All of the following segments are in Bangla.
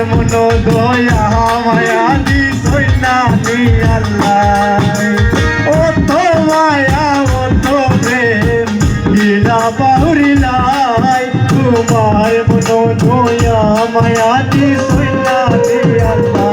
মন দয়া মায়া দিছই না নি আল্লাহ ও তো মায়া ও তো প্রেম গিলা পাউরিলাই তোমার মন দয়া মায়া দিছই না নি আল্লাহ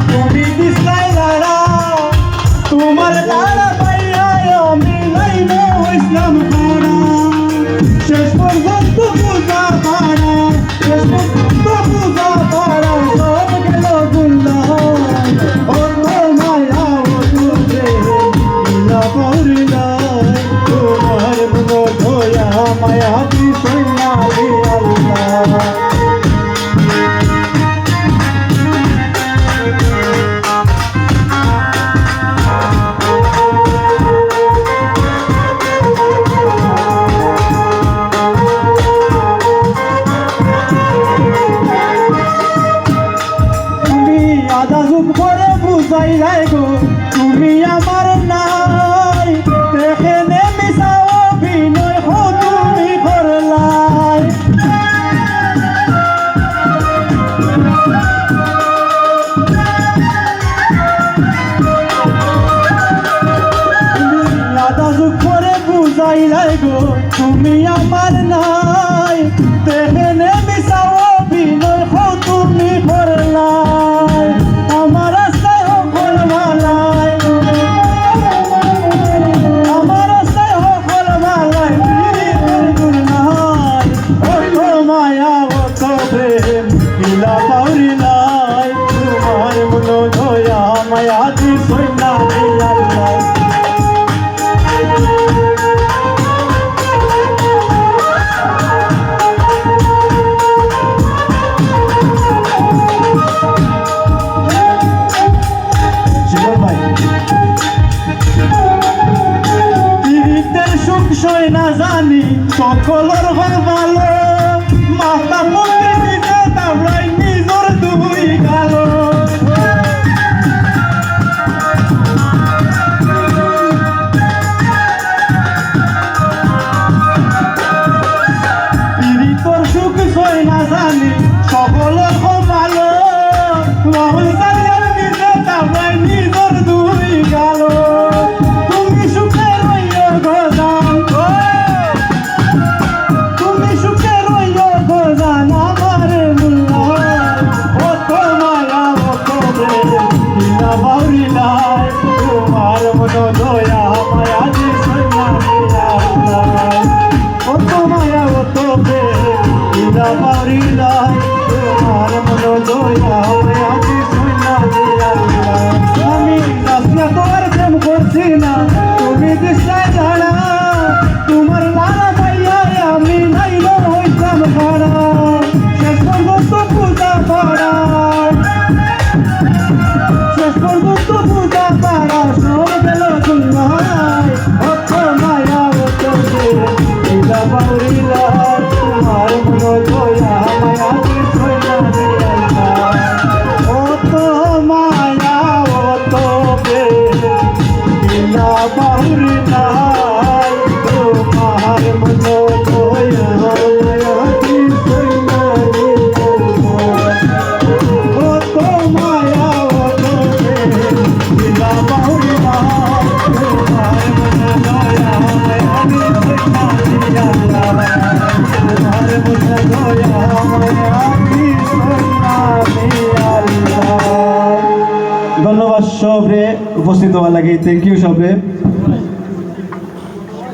তুমি দিছাই লাড়া তোমার লাড়া পাইয়া আমি লাইন ইসলাম খাড়া শেষ পর্যন্ত পূজা পাড়া শেষ পর্যন্ত পূজা পাড়া সব গেল গুল্লাই ও মায়া ও তুলে ইলা পরিলাই তোমার মন ধোয়া মায়া দিছই না রে আল্লাহ বুঝাইলাই গো তুমি আমার নাই এখানে মিশা অভিনয় হো তুমি করলাই আধা যুগ পরে বুঝাইলাই গো তুমি আমার নাই এখানে মিশা অভিনয় হো তুমি করলাই আমার মায়া দিছই না রে আল্লাহ জীবন ভাই পীড়িতের সুখ সই না জানি সকলের ঘর ভালো মাথা মুখে দিতে তাবলাই নিজর দুই গালো সকলের ভালো নিজের দুই গেল তুমি সুখে রইয় গজান তুমি সুখে রইয় গজান আমার ও তো মায়া ও তো বিনা বাউরিলাই তোমার মন দয়া মায়া দিছই না ও তো মায়া ও তো বিনা বাউরিলাই তোমার মন দয়া মায়া দিছই না আমি নাসনা তোমার প্রেম করছি না তুমি দিশায় জানা তোমার লালা পাইয়া আমি নাইল হইতাম খাড়া শেষ পর্যন্ত পূজা পাড়া শেষ পর্যন্ত পূজা পাড়া সব গেল গুল্লাই অত মায়া অত ইলা বাউরিলা তোমার মন দয়া মায়া দিছই না অত মায়া অত ইলা বাউরিলাই তোমার মন দয়া মায়া দিছই না অত মায়া অত ইলা বাউরিলাই তোমার মন দয়া মায়া দিছই না ধন্যবাদ সবরে উপস্থিত হওয়ার লাগে। থ্যাংক ইউ সবরে।